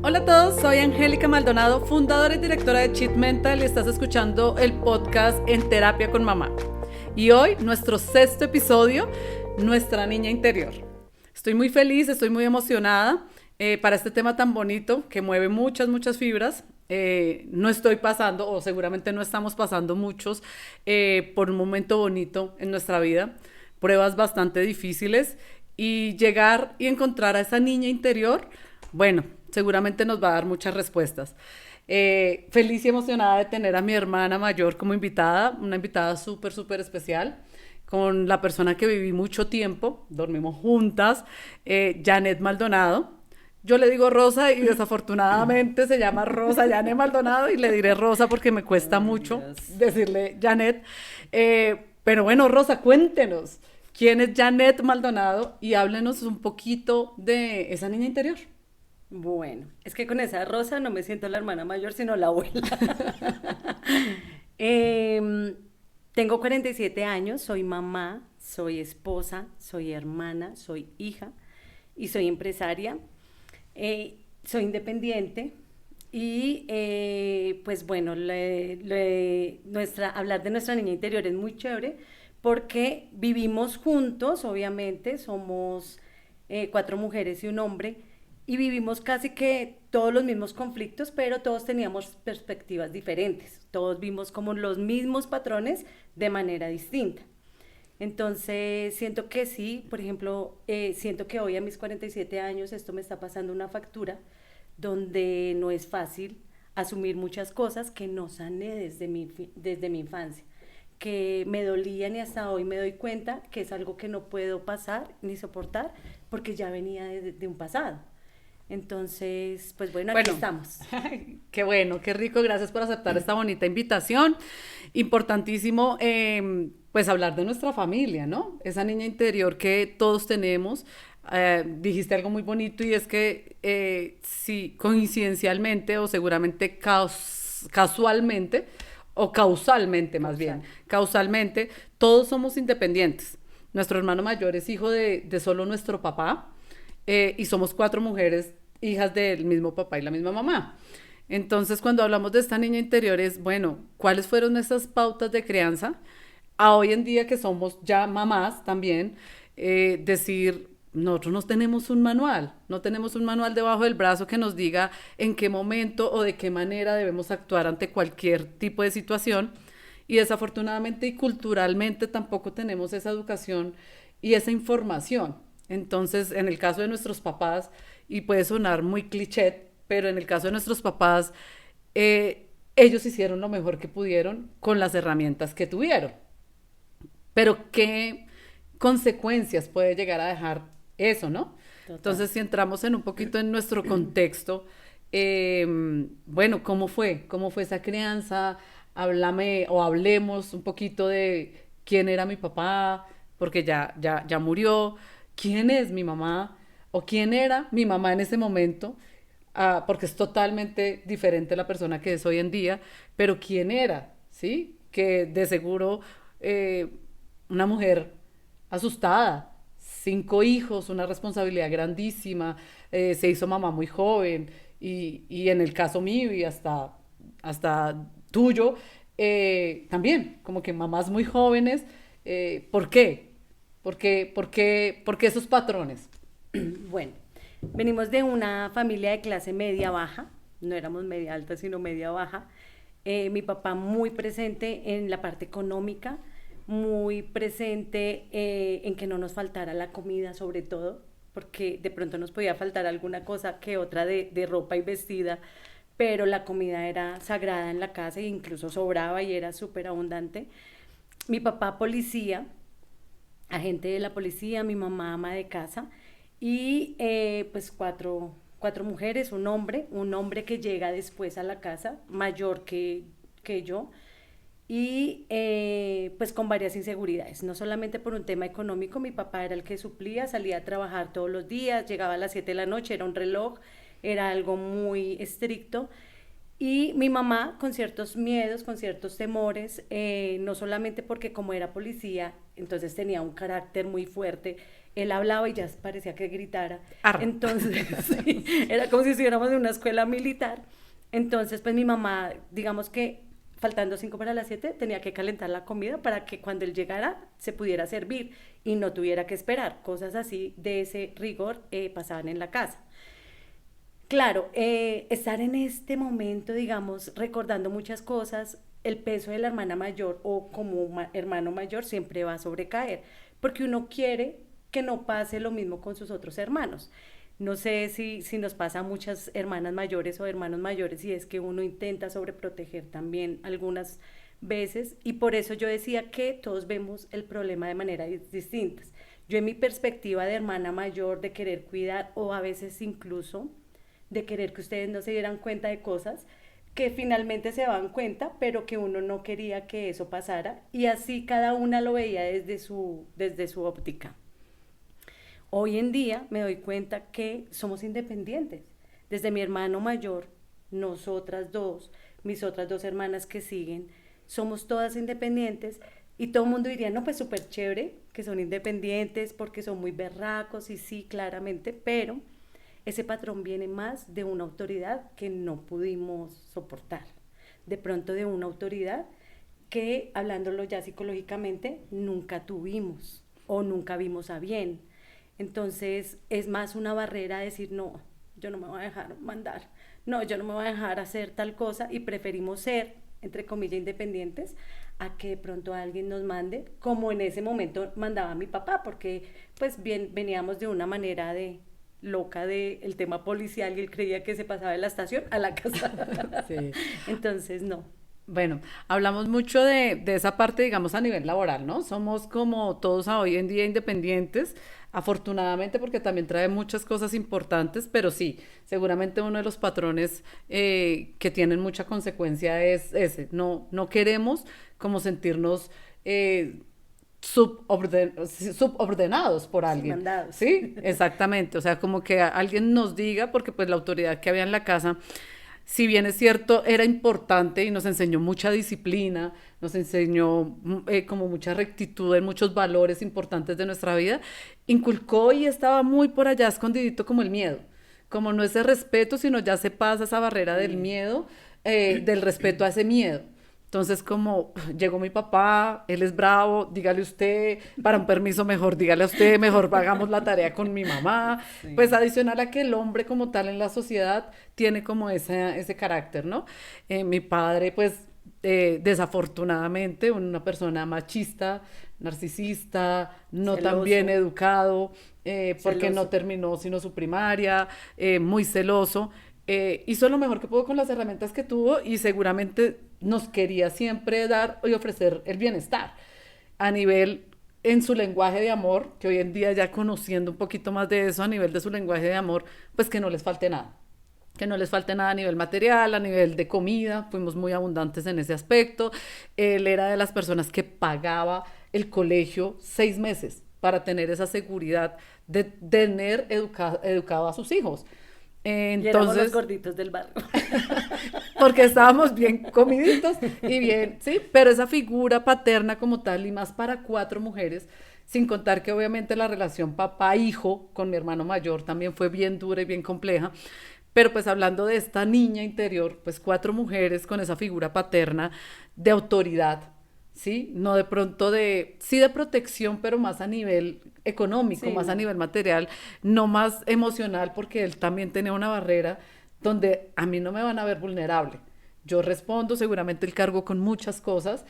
Hola a todos, soy Angélica Maldonado, fundadora y directora de Cheat Mental y estás escuchando el podcast En Terapia con Mamá. Y hoy, nuestro sexto episodio, Nuestra Niña Interior. Estoy muy feliz, estoy muy emocionada para este tema tan bonito que mueve muchas fibras. No estoy pasando, o seguramente no estamos pasando muchos, por un momento bonito en nuestra vida, pruebas bastante difíciles y llegar y encontrar a esa niña interior, bueno, seguramente nos va a dar muchas respuestas. Feliz y emocionada de tener a mi hermana mayor como invitada, una invitada súper especial, con la persona que viví mucho tiempo, dormimos juntas, Janet Maldonado. Yo le digo Rosa y desafortunadamente se llama Rosa Janet Maldonado y le diré Rosa porque me cuesta mucho decirle Janet. Pero bueno, Rosa, cuéntenos, ¿quién es Janet Maldonado? Y háblenos un poquito de esa niña interior. Bueno, es que con esa Rosa no me siento la hermana mayor, sino la abuela. Em, Tengo 47 años, soy mamá, soy esposa, soy hermana, soy hija y soy empresaria. Soy independiente y pues bueno, hablar de nuestra niña interior es muy chévere porque vivimos juntos, obviamente, somos 4 mujeres y un hombre y vivimos casi que todos los mismos conflictos, pero todos teníamos perspectivas diferentes, todos vimos como los mismos patrones de manera distinta. Entonces, siento que sí, por ejemplo, siento que hoy a mis 47 años esto me está pasando una factura donde no es fácil asumir muchas cosas que no sané desde mi infancia, que me dolían y hasta hoy me doy cuenta que es algo que no puedo pasar ni soportar porque ya venía de un pasado. Entonces, pues bueno, aquí estamos. Qué bueno, qué rico, gracias por aceptar esta bonita invitación. Importantísimo, pues hablar de nuestra familia, ¿no? Esa niña interior que todos tenemos. Dijiste algo muy bonito y es que sí, coincidencialmente o seguramente casualmente o causalmente más bien, causalmente, todos somos independientes. Nuestro hermano mayor es hijo de solo nuestro papá. Y somos 4 mujeres, hijas del mismo papá y la misma mamá. Entonces, cuando hablamos de esta niña interior es, bueno, ¿cuáles fueron esas pautas de crianza? A hoy en día que somos ya mamás también, decir, nosotros no tenemos un manual debajo del brazo que nos diga en qué momento o de qué manera debemos actuar ante cualquier tipo de situación. Y desafortunadamente y culturalmente tampoco tenemos esa educación y esa información. Entonces, en el caso de nuestros papás, y puede sonar muy cliché, pero en el caso de nuestros papás, ellos hicieron lo mejor que pudieron con las herramientas que tuvieron. Pero, ¿qué consecuencias puede llegar a dejar eso, no? Total. Entonces, si entramos en un poquito en nuestro contexto, bueno, ¿cómo fue? ¿Cómo fue esa crianza? Háblame o hablemos un poquito de quién era mi papá, porque ya murió. ¿Quién es mi mamá? ¿O quién era mi mamá en ese momento? Porque es totalmente diferente la persona que es hoy en día, pero ¿quién era? ¿Sí? Que de seguro eh, una mujer asustada, 5 hijos, una responsabilidad grandísima, se hizo mamá muy joven y en el caso mío y hasta tuyo, también, como que mamás muy jóvenes, ¿por qué? ¿Por qué esos patrones? Bueno, venimos de una familia de clase media baja, no éramos media alta, sino media baja. Mi papá muy presente en la parte económica, muy presente en que no nos faltara la comida sobre todo, porque de pronto nos podía faltar alguna cosa que otra de ropa y vestida, pero la comida era sagrada en la casa e incluso sobraba y era súper abundante. Mi papá policía, agente de la policía, mi mamá ama de casa y pues cuatro mujeres, un hombre que llega después a la casa, mayor que yo, y pues con varias inseguridades, no solamente por un tema económico, mi papá era el que suplía, salía a trabajar todos los días, llegaba a las 7 de la noche, era un reloj, era algo muy estricto. Y mi mamá con ciertos miedos, con ciertos temores, no solamente porque como era policía, entonces tenía un carácter muy fuerte él hablaba y ya parecía que gritara. Arre. Entonces, sí, era como si estuviéramos en una escuela militar. Entonces, pues mi mamá, digamos que faltando 5 para las 7, tenía que calentar la comida para que cuando él llegara se pudiera servir y no tuviera que esperar. Cosas así de ese rigor pasaban en la casa. Claro, estar en este momento, digamos, recordando muchas cosas, el peso de la hermana mayor o como hermano mayor siempre va a sobrecaer, porque uno quiere que no pase lo mismo con sus otros hermanos. No sé si nos pasa a muchas hermanas mayores o hermanos mayores y es que uno intenta sobreproteger también algunas veces y por eso yo decía que todos vemos el problema de maneras distintas. Yo en mi perspectiva de hermana mayor, de querer cuidar o a veces incluso de querer que ustedes no se dieran cuenta de cosas que finalmente se daban cuenta, pero que uno no quería que eso pasara y así cada una lo veía desde su óptica. Hoy en día me doy cuenta que somos independientes. Desde mi hermano mayor, nosotras dos, mis otras dos hermanas que siguen, somos todas independientes y todo el mundo diría, no, pues súper chévere que son independientes porque son muy berracos y sí, claramente, pero ese patrón viene más de una autoridad que no pudimos soportar. De pronto de una autoridad que, hablándolo ya psicológicamente, nunca tuvimos o nunca vimos a bien. Entonces es más una barrera decir, no, yo no me voy a dejar mandar, no, yo no me voy a dejar hacer tal cosa y preferimos ser, entre comillas, independientes a que de pronto alguien nos mande, como en ese momento mandaba mi papá, porque pues bien veníamos de una manera de loca del tema policial y él creía que se pasaba de la estación a la casa. Sí. Entonces, no. Bueno, hablamos mucho de esa parte, digamos, a nivel laboral, ¿no? Somos como todos hoy en día independientes, afortunadamente porque también trae muchas cosas importantes, pero sí, seguramente uno de los patrones que tienen mucha consecuencia es ese, no queremos como sentirnos subordenados por Sí, alguien, mandados. ¿sí? Exactamente, o sea, como que alguien nos diga, porque pues la autoridad que había en la casa si bien es cierto, era importante y nos enseñó mucha disciplina, nos enseñó como mucha rectitud en muchos valores importantes de nuestra vida, inculcó y estaba muy por allá escondidito como el miedo, como no ese respeto, sino ya se pasa esa barrera del Sí. miedo, del respeto a ese miedo. Entonces, como llegó mi papá, él es bravo, dígale usted, para un permiso mejor, dígale a usted, mejor hagamos la tarea con mi mamá. Pues Sí. adicional a que el hombre como tal en la sociedad tiene como ese carácter, ¿no? Mi padre, pues, desafortunadamente, una persona machista, narcisista, no tan bien Celoso, educado, porque no celoso. terminó sino su primaria, muy celoso. Hizo lo mejor que pudo con las herramientas que tuvo y seguramente nos quería siempre dar y ofrecer el bienestar a nivel en su lenguaje de amor, que hoy en día ya conociendo un poquito más de eso a nivel de su lenguaje de amor, pues que no les falte nada, que no les falte nada a nivel material, a nivel de comida, fuimos muy abundantes en ese aspecto. Él era de las personas que pagaba el colegio 6 meses para tener esa seguridad de tener educado a sus hijos. Y éramos los Entonces, gorditos del barrio. porque estábamos bien comiditos y bien, sí, pero esa figura paterna como tal y más para 4 mujeres, sin contar que obviamente la relación papá-hijo con mi hermano mayor también fue bien dura y bien compleja, pero pues hablando de esta niña interior, pues 4 mujeres con esa figura paterna de autoridad, ¿sí? No de pronto sí de protección, pero más a nivel económico, Sí, más a no. nivel material, no más emocional, porque él también tenía una barrera donde a mí no me van a ver vulnerable. Yo respondo seguramente el cargo con muchas cosas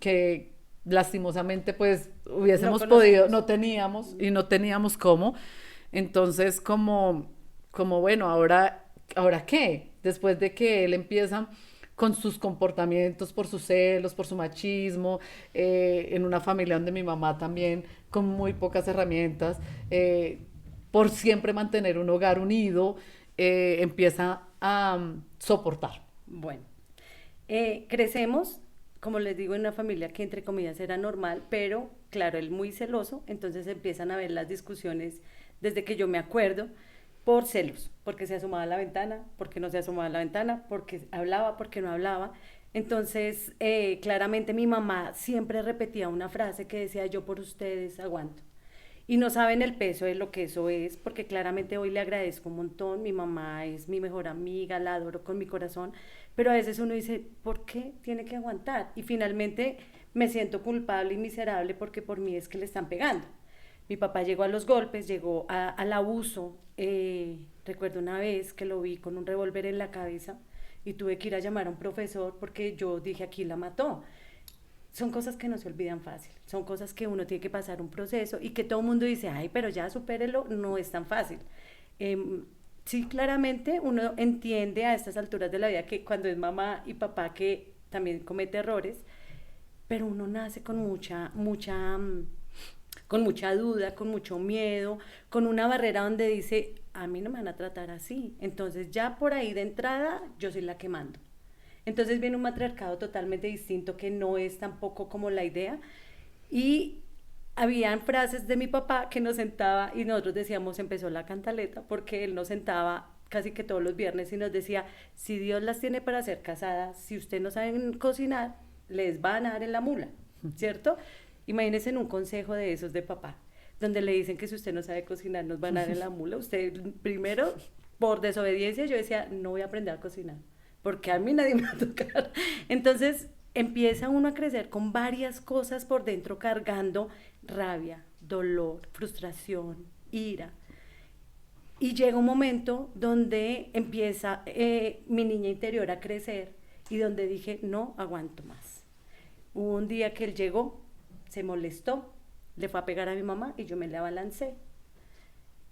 que lastimosamente pues No hubiésemos podido, conocemos. no teníamos y no teníamos cómo. Entonces como bueno, ahora qué? Después de que él empieza con sus comportamientos, por sus celos, por su machismo, en una familia donde mi mamá también con muy pocas herramientas, por siempre mantener un hogar unido, empieza a soportar. Bueno, crecemos, como les digo, en una familia que entre comillas era normal, pero claro, él muy celoso, entonces empiezan a ver las discusiones desde que yo me acuerdo por celos, porque se asomaba a la ventana, porque no se asomaba a la ventana, porque hablaba, porque no hablaba. Entonces, claramente mi mamá siempre repetía una frase que decía, yo por ustedes aguanto. y no saben el peso de lo que eso es, porque claramente hoy le agradezco un montón, mi mamá es mi mejor amiga, la adoro con mi corazón, pero a veces uno dice, ¿por qué tiene que aguantar? Y finalmente me siento culpable y miserable porque por mí es que le están pegando. Mi papá llegó a los golpes, llegó al abuso. Recuerdo una vez que lo vi con un revólver en la cabeza y tuve que ir a llamar a un profesor porque yo dije, aquí la mató. Son cosas que no se olvidan fácil, son cosas que uno tiene que pasar un proceso y que todo el mundo dice, ay, pero ya supérelo, no es tan fácil. Sí, claramente uno entiende a estas alturas de la vida que cuando es mamá y papá que también comete errores, pero uno nace con con mucha duda, con mucho miedo, con una barrera donde dice, a mí no me van a tratar así. Entonces ya por ahí de entrada yo soy la que mando. Entonces viene un matriarcado totalmente distinto que no es tampoco como la idea. Y habían frases de mi papá que nos sentaba y nosotros decíamos, empezó la cantaleta, porque él nos sentaba casi que todos los viernes y nos decía, si Dios las tiene para ser casadas, si ustedes no saben cocinar, les van a dar en la mula, ¿cierto? Imagínense en un consejo de esos de papá, donde le dicen que si usted no sabe cocinar, nos van a dar en la mula. Usted primero, por desobediencia, yo decía, no voy a aprender a cocinar porque a mí nadie me va a tocar. Entonces empieza uno a crecer con varias cosas por dentro cargando rabia, dolor, frustración, ira. Y llega un momento donde empieza mi niña interior a crecer y donde dije, no aguanto más. Hubo un día que él llegó, se molestó, le fue a pegar a mi mamá y yo me le abalancé.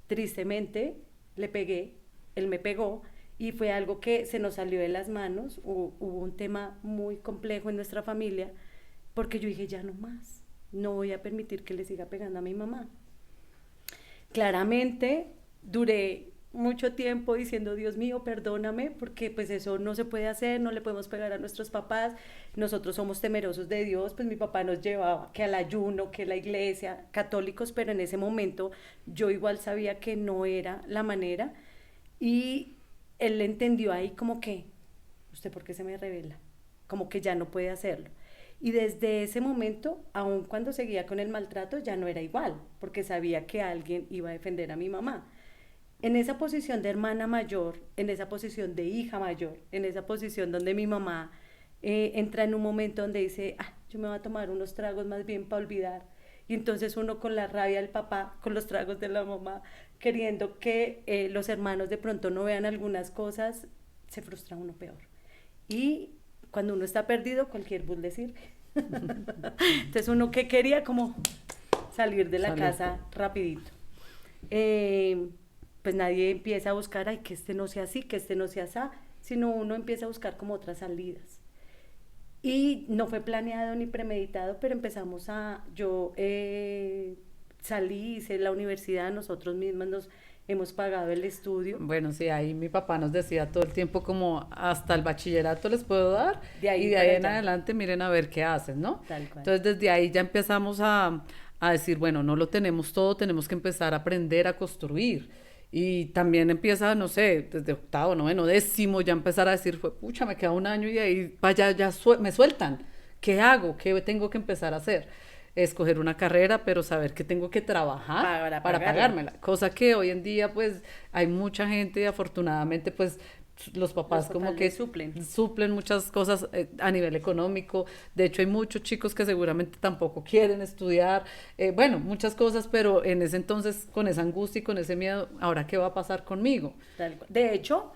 Tristemente le pegué, él me pegó y fue algo que se nos salió de las manos. Hubo un tema muy complejo en nuestra familia porque yo dije, ya no más, no voy a permitir que le siga pegando a mi mamá. Claramente duré mucho tiempo diciendo, Dios mío, perdóname, porque pues eso no se puede hacer, no le podemos pegar a nuestros papás, nosotros somos temerosos de Dios, pues mi papá nos llevaba que al ayuno, que la iglesia, católicos, pero en ese momento yo igual sabía que no era la manera y él entendió ahí como que, ¿usted por qué se me revela? Como que ya no puede hacerlo. Y desde ese momento, aun cuando seguía con el maltrato, ya no era igual, porque sabía que alguien iba a defender a mi mamá. En esa posición de hermana mayor, en esa posición de hija mayor, en esa posición donde mi mamá entra en un momento donde dice, ah, yo me voy a tomar unos tragos más bien para olvidar. Y entonces uno con la rabia del papá, con los tragos de la mamá, queriendo que los hermanos de pronto no vean algunas cosas, se frustra uno peor. Y cuando uno está perdido, cualquier bus le sirve. Entonces uno que quería como salir de la casa rapidito. Pues nadie empieza a buscar, ay, que este no sea así, que este no sea así, sino uno empieza a buscar como otras salidas. Y no fue planeado ni premeditado, pero empezamos yo salí, hice la universidad, nosotros mismos nos hemos pagado el estudio. Bueno, sí, ahí mi papá nos decía todo el tiempo como hasta el bachillerato les puedo dar De ahí y de ahí en allá. adelante miren a ver qué hacen, ¿no? Tal cual. Entonces desde ahí ya empezamos a decir, bueno, no lo tenemos todo, tenemos que empezar a aprender a construir. Y también empieza, no sé, desde octavo, noveno, décimo, ya empezar a decir, fue, pucha, me queda un año y ahí vaya, me sueltan. ¿Qué hago? ¿Qué tengo que empezar a hacer? Escoger una carrera, pero saber que tengo que trabajar para pagármela. Cosa que hoy en día, pues, hay mucha gente, afortunadamente, pues, los papás como que suplen muchas cosas a nivel económico. De hecho, hay muchos chicos que seguramente tampoco quieren estudiar. Bueno, muchas cosas, pero en ese entonces, con esa angustia y con ese miedo, ¿ahora qué va a pasar conmigo? De hecho,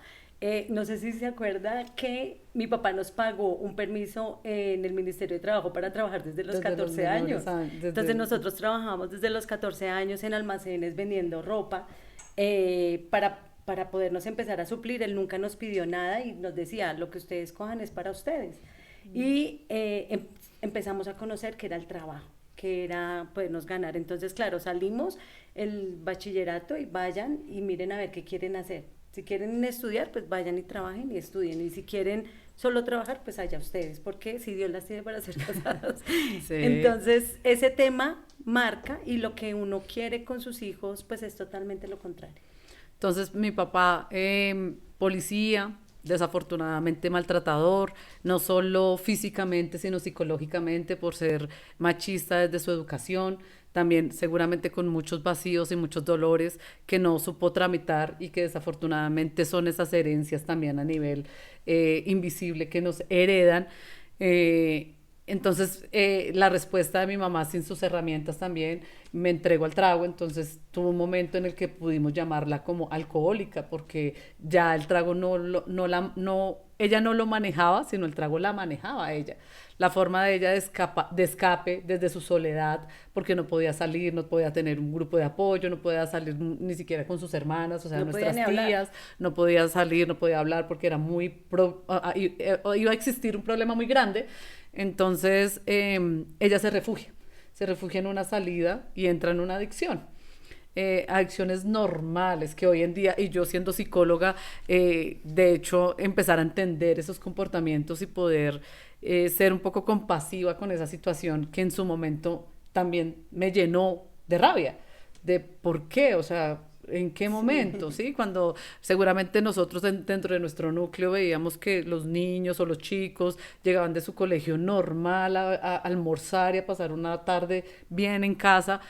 no sé si se acuerda que mi papá nos pagó un permiso en el Ministerio de Trabajo para trabajar desde los 14 años. Entonces nosotros trabajamos desde los 14 años en almacenes vendiendo ropa para podernos empezar a suplir. Él nunca nos pidió nada y nos decía, lo que ustedes cojan es para ustedes. Y empezamos a conocer que era el trabajo, que era podernos ganar. Entonces, claro, salimos el bachillerato y vayan y miren a ver qué quieren hacer. Si quieren estudiar, pues vayan y trabajen y estudien. Y si quieren solo trabajar, pues allá ustedes, porque si Dios las tiene para ser casadas. Sí. Entonces, ese tema marca y lo que uno quiere con sus hijos, pues es totalmente lo contrario. Entonces, mi papá, policía, desafortunadamente maltratador, no solo físicamente, sino psicológicamente por ser machista desde su educación, también seguramente con muchos vacíos y muchos dolores que no supo tramitar y que desafortunadamente son esas herencias también a nivel invisible que nos heredan. Eh, entonces, la respuesta de mi mamá sin sus herramientas también me entregó al trago, entonces tuvo un momento en el que pudimos llamarla como alcohólica, porque ya el trago ella no lo manejaba, sino el trago la manejaba a ella. La forma de ella de escape desde su soledad, porque no podía salir, no podía tener un grupo de apoyo, no podía salir ni siquiera con sus hermanas, o sea, No podía ni nuestras hablar. tías, no podía salir, no podía hablar porque era iba a existir un problema muy grande. Entonces, ella se refugia en una salida y entra en una adicción. Adicciones normales que hoy en día, y yo siendo psicóloga, de hecho, empezar a entender esos comportamientos y poder ser un poco compasiva con esa situación que en su momento también me llenó de rabia, de por qué, o sea, en qué momento, Sí. ¿sí? Cuando seguramente nosotros dentro de nuestro núcleo veíamos que los niños o los chicos llegaban de su colegio normal a almorzar y a pasar una tarde bien en casa.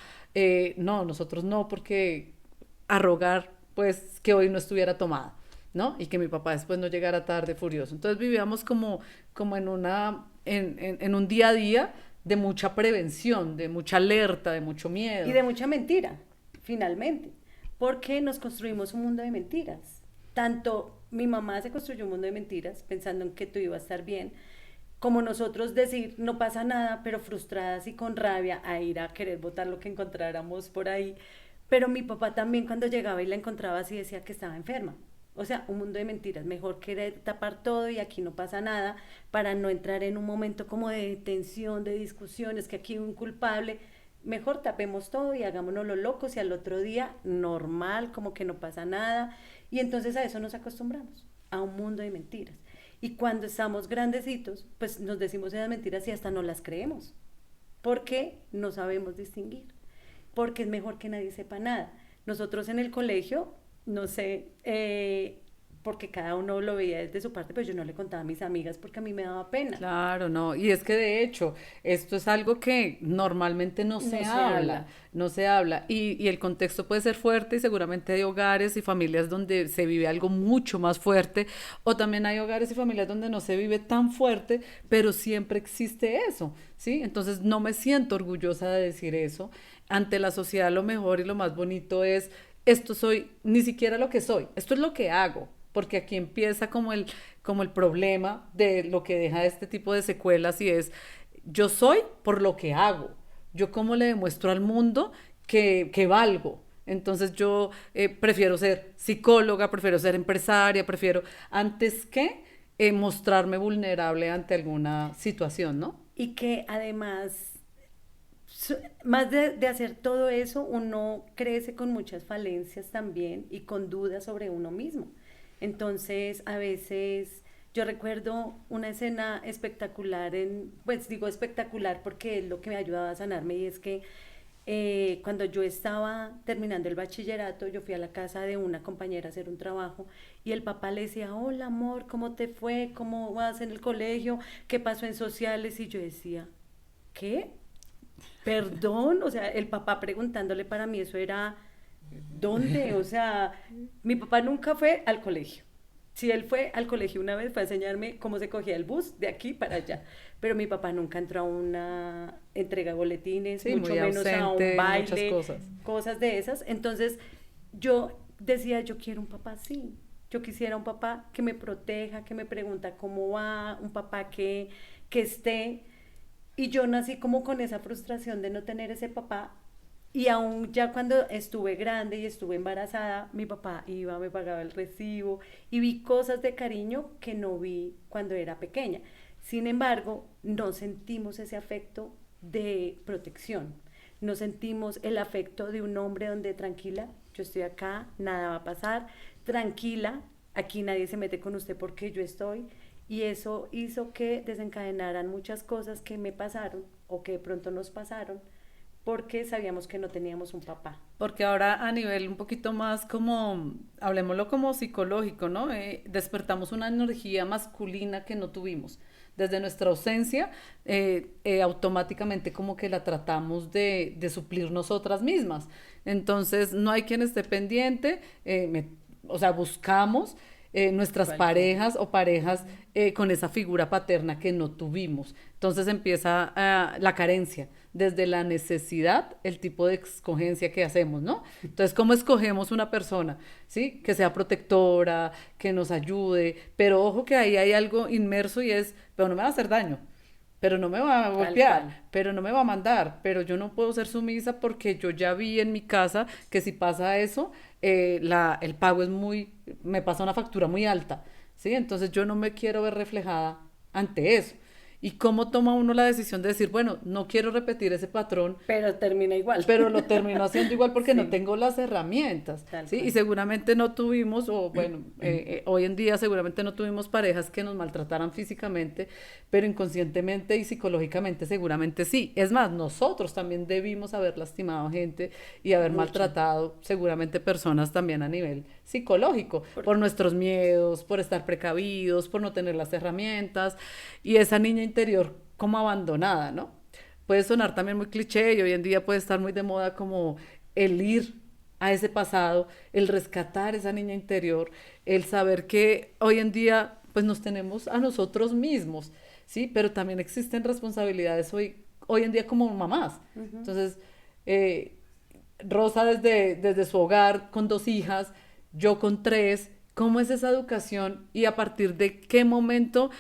No, nosotros no, porque a rogar, pues, que hoy no estuviera tomada, ¿no? Y que mi papá después no llegara tarde furioso. Entonces vivíamos como en un día a día de mucha prevención, de mucha alerta, de mucho Y miedo. de mucha mentira, finalmente, porque nos construimos un mundo de mentiras. Tanto mi mamá se construyó un mundo de mentiras pensando en que tú ibas a estar bien, como nosotros decir no pasa nada, pero frustradas y con rabia a ir a querer botar lo que encontráramos por ahí. Pero mi papá también cuando llegaba y la encontraba así decía que estaba enferma. O sea, un mundo de mentiras, mejor querer tapar todo y aquí no pasa nada para no entrar en un momento como de tensión, de discusiones, que aquí hay un culpable. Mejor tapemos todo y hagámonos los locos y al otro día normal, como que no pasa nada. Y entonces a eso nos acostumbramos, a un mundo de mentiras. Y cuando estamos grandecitos, pues nos decimos esas mentiras y hasta no las creemos, porque no sabemos distinguir, porque es mejor que nadie sepa nada. Nosotros en el colegio, no sé, porque cada uno lo veía desde su parte, pero yo no le contaba a mis amigas porque a mí me daba pena. Claro, no. Y es que de hecho, esto es algo que normalmente no No se se habla, habla. no se habla. Y el contexto puede ser fuerte y seguramente hay hogares y familias donde se vive algo mucho más fuerte, o también hay hogares y familias donde no se vive tan fuerte, pero siempre existe eso, ¿sí? Entonces no me siento orgullosa de decir eso. Ante la sociedad lo mejor y lo más bonito es, esto soy, ni siquiera lo que soy, esto es lo que hago, porque aquí empieza como el problema de lo que deja este tipo de secuelas y es, yo soy por lo que hago, yo cómo le demuestro al mundo que valgo. Entonces yo prefiero ser psicóloga, prefiero ser empresaria, prefiero antes que mostrarme vulnerable ante alguna situación, ¿no? Y que además, más de hacer todo eso, uno crece con muchas falencias también y con dudas sobre uno mismo. Entonces, a veces yo recuerdo una escena espectacular pues digo espectacular porque es lo que me ayudaba a sanarme y es que cuando yo estaba terminando el bachillerato, yo fui a la casa de una compañera a hacer un trabajo y el papá le decía, hola amor, ¿cómo te fue? ¿Cómo vas en el colegio? ¿Qué pasó en sociales? Y yo decía, ¿qué? Perdón, o sea, el papá preguntándole para mí eso era, ¿dónde? O sea, mi papá nunca fue al colegio. Si él fue al colegio una vez, fue a enseñarme cómo se cogía el bus de aquí para allá. Pero mi papá nunca entró a una entrega de boletines, Sí, mucho muy menos a un ausente en muchas baile, cosas. cosas de esas. Entonces, yo decía, yo quiero un papá así. Yo quisiera un papá que me proteja, que me pregunta cómo va, un papá que esté. Y yo nací como con esa frustración de no tener ese papá. Y aún ya cuando estuve grande y estuve embarazada, mi papá iba, me pagaba el recibo y vi cosas de cariño que no vi cuando era pequeña. Sin embargo, no sentimos ese afecto de protección. No sentimos el afecto de un hombre donde tranquila, yo estoy acá, nada va a pasar, tranquila, aquí nadie se mete con usted porque yo estoy. Y eso hizo que desencadenaran muchas cosas que me pasaron o que de pronto nos pasaron porque sabíamos que no teníamos un papá. Porque ahora a nivel un poquito más como, hablemoslo como psicológico, ¿no? Despertamos una energía masculina que no tuvimos. Desde nuestra ausencia, automáticamente como que la tratamos de suplir nosotras mismas. Entonces, no hay quien esté pendiente, o sea, buscamos nuestras Cualquiera. parejas o parejas con esa figura paterna que no tuvimos. Entonces empieza la carencia, desde la necesidad, el tipo de escogencia que hacemos, ¿no? Entonces, ¿cómo escogemos una persona? ¿Sí? Que sea protectora, que nos ayude, pero ojo que ahí hay algo inmerso y es, pero no me va a hacer daño, pero no me va a Tal cual. golpear, pero no me va a mandar, pero yo no puedo ser sumisa porque yo ya vi en mi casa que si pasa eso, el pago es muy, me pasa una factura muy alta, ¿sí? Entonces yo no me quiero ver reflejada ante eso. ¿Y cómo toma uno la decisión de decir, bueno, no quiero repetir ese patrón, Pero termina igual. pero lo termino haciendo igual porque no Sí, tengo las herramientas, tal ¿sí? Y cual. seguramente no tuvimos, o bueno, hoy en día seguramente no tuvimos parejas que nos maltrataran físicamente, pero inconscientemente y psicológicamente seguramente sí. Es más, nosotros también debimos haber lastimado gente y haber Mucho. maltratado seguramente personas también a nivel psicológico, Por- por nuestros miedos, por estar precavidos, por no tener las herramientas y esa niña interior como abandonada, ¿no? Puede sonar también muy cliché y hoy en día puede estar muy de moda como el ir a ese pasado, el rescatar esa niña interior, el saber que hoy en día pues nos tenemos a nosotros mismos, ¿sí? Pero también existen responsabilidades hoy en día como mamás. Ujú. Entonces, eh, Rosa desde su hogar con 2 hijas, yo con 3, ¿cómo es esa educación y a partir de qué momento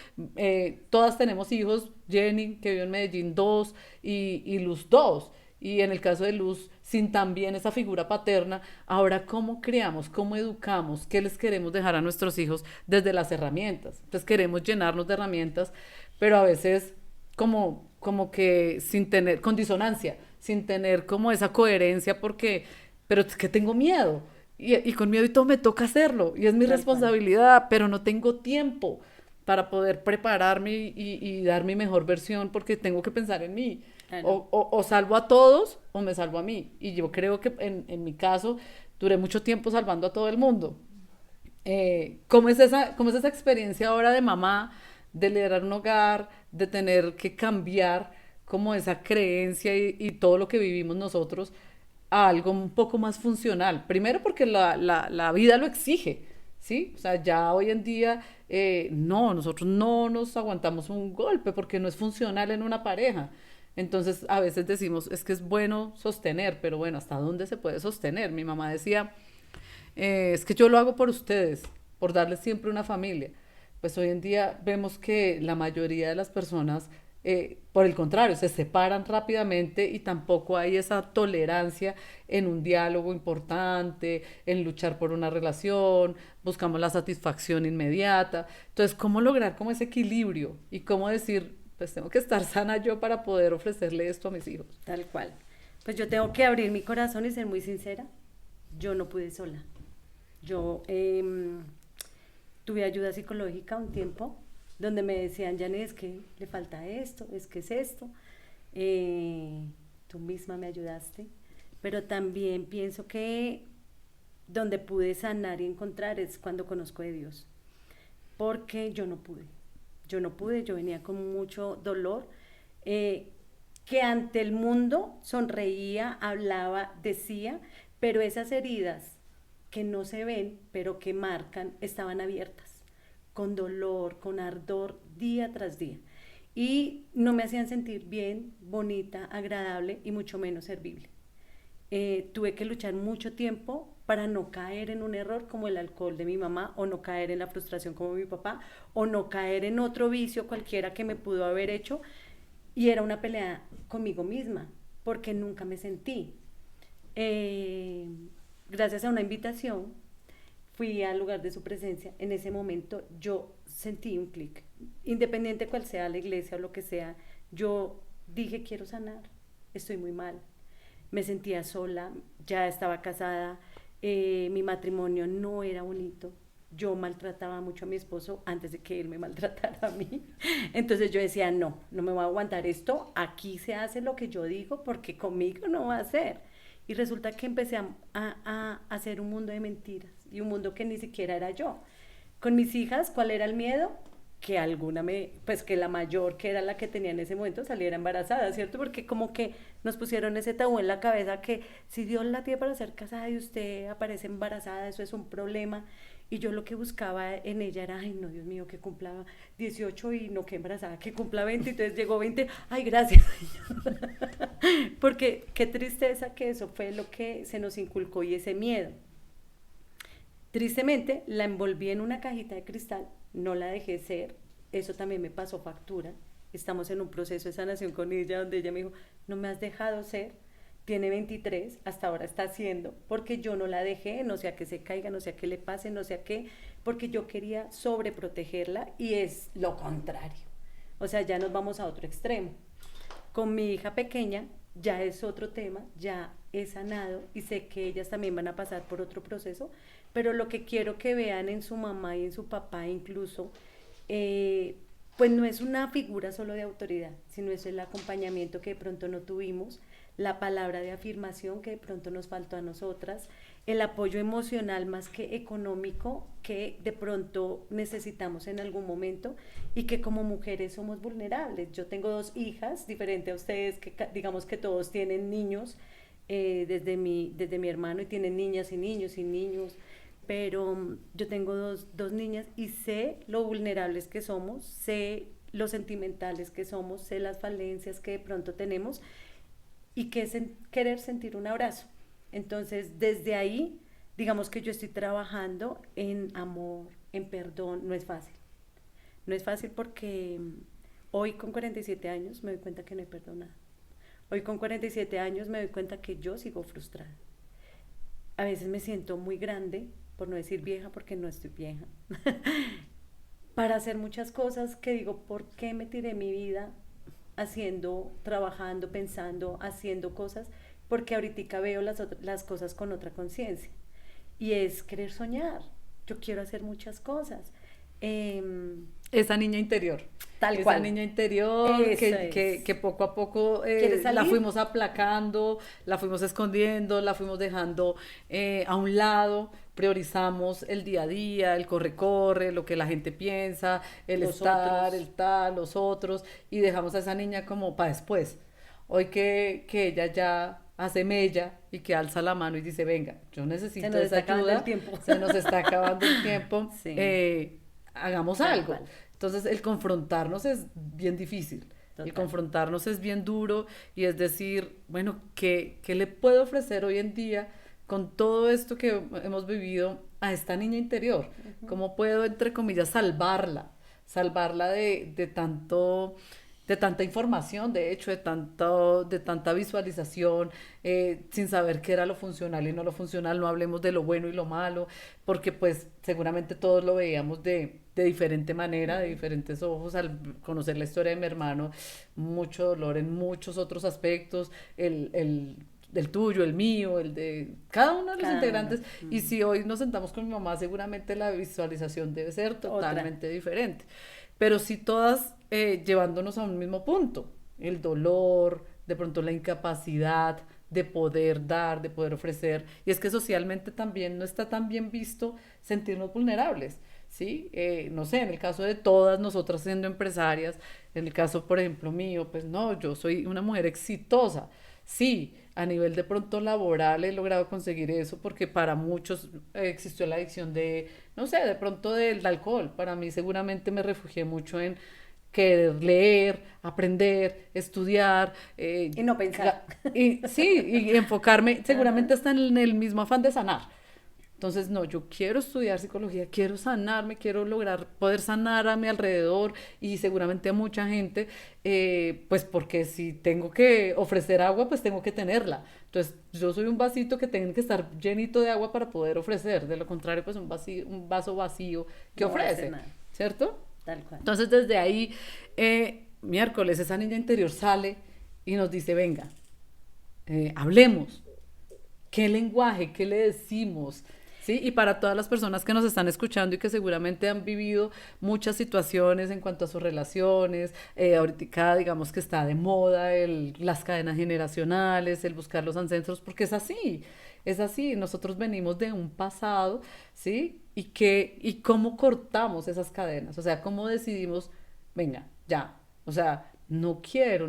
todas tenemos hijos? Jenny, que vive en Medellín, 2 y Luz, 2. Y en el caso de Luz, sin también esa figura paterna, ahora cómo creamos, cómo educamos, qué les queremos dejar a nuestros hijos desde las herramientas. Entonces queremos llenarnos de herramientas, pero a veces como que sin tener, con disonancia, sin tener como esa coherencia porque, pero es que tengo miedo y con miedo y todo me toca hacerlo y es mi Tal cual. responsabilidad, pero no tengo tiempo para poder prepararme y dar mi mejor versión porque tengo que pensar en mí. Claro. O salvo a todos o me salvo a mí. Y yo creo que en mi caso duré mucho tiempo salvando a todo el mundo. ¿Cómo es esa experiencia ahora de mamá, de liderar un hogar, de tener que cambiar como esa creencia y todo lo que vivimos nosotros a algo un poco más funcional? Primero porque la vida lo exige, ¿sí? O sea, ya hoy en día, no, nosotros no nos aguantamos un golpe porque no es funcional en una pareja. Entonces, a veces decimos, es que es bueno sostener, pero bueno, ¿hasta dónde se puede sostener? Mi mamá decía, es que yo lo hago por ustedes, por darles siempre una familia. Pues hoy en día vemos que la mayoría de las personas, por el contrario, se separan rápidamente y tampoco hay esa tolerancia en un diálogo importante, en luchar por una relación, buscamos la satisfacción inmediata. Entonces, ¿cómo lograr como ese equilibrio y cómo decir, pues tengo que estar sana yo para poder ofrecerle esto a mis hijos? Tal cual. Pues yo tengo que abrir mi corazón y ser muy sincera. Yo no pude sola. Yo tuve ayuda psicológica un tiempo donde me decían, Janet, es que le falta esto, es que es esto. Eh, Tú misma me ayudaste. Pero también pienso que donde pude sanar y encontrar es cuando conozco de Dios. Porque yo no pude. Yo no pude, yo venía con mucho dolor. eh, que ante el mundo sonreía, hablaba, decía, pero esas heridas que no se ven, pero que marcan, estaban abiertas, con dolor, con ardor, día tras día. Y no me hacían sentir bien, bonita, agradable y mucho menos servible. Tuve que luchar mucho tiempo para no caer en un error como el alcohol de mi mamá, o no caer en la frustración como mi papá, o no caer en otro vicio cualquiera que me pudo haber hecho. Y era una pelea conmigo misma, porque nunca me sentí. Eh, Gracias a una invitación, fui al lugar de su presencia. En ese momento yo sentí un clic. Independiente cual sea la iglesia o lo que sea, yo dije, quiero sanar, estoy muy mal. Me sentía sola, ya estaba casada, mi matrimonio no era bonito, yo maltrataba mucho a mi esposo antes de que él me maltratara a mí. Entonces yo decía, no, no me voy a aguantar esto, aquí se hace lo que yo digo porque conmigo no va a ser. Y resulta que empecé a hacer un mundo de mentiras y un mundo que ni siquiera era yo. Con mis hijas, ¿cuál era el miedo? Que alguna pues que la mayor, que era la que tenía en ese momento, saliera embarazada, ¿cierto? Porque como que nos pusieron ese tabú en la cabeza que si Dios la tiene para ser casada y usted aparece embarazada, eso es un problema. Y yo lo que buscaba en ella era, ay no, Dios mío, que cumpla 18 y no que embarazada, que cumpla 20, entonces llegó 20, ay gracias. Porque qué tristeza que eso fue lo que se nos inculcó y ese miedo. Tristemente, la envolví en una cajita de cristal, no la dejé ser, eso también me pasó factura. Estamos en un proceso de sanación con ella donde ella me dijo, no me has dejado ser, tiene 23, hasta ahora está haciendo, porque yo no la dejé, no sé a qué se caiga, no sé a qué le pase, no sé a qué, porque yo quería sobreprotegerla y es lo contrario. O sea, ya nos vamos a otro extremo. Con mi hija pequeña ya es otro tema, ya he sanado y sé que ellas también van a pasar por otro proceso, pero lo que quiero que vean en su mamá y en su papá incluso, pues no es una figura solo de autoridad, sino es el acompañamiento que de pronto no tuvimos, la palabra de afirmación que de pronto nos faltó a nosotras, el apoyo emocional más que económico que de pronto necesitamos en algún momento y que como mujeres somos vulnerables. Yo tengo 2 hijas, diferente a ustedes, que digamos que todos tienen niños, desde mi hermano y tienen niñas y niños, pero yo tengo dos niñas y sé lo vulnerables que somos, sé lo sentimentales que somos, sé las falencias que de pronto tenemos y que es querer sentir un abrazo. Entonces, desde ahí, digamos que yo estoy trabajando en amor, en perdón, no es fácil. No es fácil porque hoy con 47 años me doy cuenta que no he perdonado. Hoy con 47 años me doy cuenta que yo sigo frustrada. A veces me siento muy grande, por no decir vieja, porque no estoy vieja, para hacer muchas cosas que digo, ¿por qué me tiré mi vida haciendo, trabajando, pensando, haciendo cosas? Porque ahorita veo las cosas con otra conciencia. Y es querer soñar. Yo quiero hacer muchas cosas. Esa niña interior. Tal esa cual. niña interior Eso que poco a poco la fuimos aplacando, la fuimos escondiendo, la fuimos dejando a un lado, priorizamos el día a día, el corre-corre, lo que la gente piensa, el Los estar, otros. el tal, los otros, y dejamos a esa niña como para después. Hoy que ella ya hace mella y que alza la mano y dice, venga, yo Se necesito nos esa está acabando el ayuda, tiempo. se nos está acabando el tiempo, Sí, hagamos tal algo. cual. Entonces el confrontarnos es bien difícil, el Total. confrontarnos es bien duro y es decir, bueno, ¿qué le puedo ofrecer hoy en día con todo esto que hemos vivido a esta niña interior? ¿Cómo puedo, entre comillas, salvarla de tanto de tanta información, de hecho, de tanta visualización, sin saber qué era lo funcional y no lo funcional, no hablemos de lo bueno y lo malo, porque pues seguramente todos lo veíamos de diferente manera, de diferentes ojos, al conocer la historia de mi hermano, mucho dolor en muchos otros aspectos, del tuyo, el mío, el de cada uno de los Cada uno. integrantes, y si hoy nos sentamos con mi mamá, seguramente la visualización debe ser Otra. totalmente diferente, pero sí todas llevándonos a un mismo punto, el dolor, de pronto la incapacidad de poder dar, de poder ofrecer, y es que socialmente también no está tan bien visto sentirnos vulnerables, ¿sí? No sé, en el caso de todas nosotras siendo empresarias, en el caso, por ejemplo, mío, pues no, yo soy una mujer exitosa, sí, a nivel de pronto laboral he logrado conseguir eso porque para muchos existió la adicción de, no sé, de pronto del alcohol. Para mí seguramente me refugié mucho en querer leer, aprender, estudiar. Y no pensar. Y, sí, y enfocarme Ajá. seguramente hasta en el mismo afán de sanar. Entonces, no, yo quiero estudiar psicología, quiero sanarme, quiero lograr poder sanar a mi alrededor y seguramente a mucha gente, pues porque si tengo que ofrecer agua, pues tengo que tenerla. Entonces, yo soy un vasito que tengo que estar llenito de agua para poder ofrecer. De lo contrario, pues un vaso vacío que No va a hacer ofrece, nada. ¿cierto? Tal cual. Entonces, desde ahí, miércoles, esa niña interior sale y nos dice, venga, hablemos. ¿Qué lenguaje? ¿Qué le decimos? Sí, y para todas las personas que nos están escuchando y que seguramente han vivido muchas situaciones en cuanto a sus relaciones, ahorita digamos que está de moda las cadenas generacionales, el buscar los ancestros, porque es así, nosotros venimos de un pasado, ¿sí? Y cómo cortamos esas cadenas, o sea, cómo decidimos, venga, ya, o sea, no quiero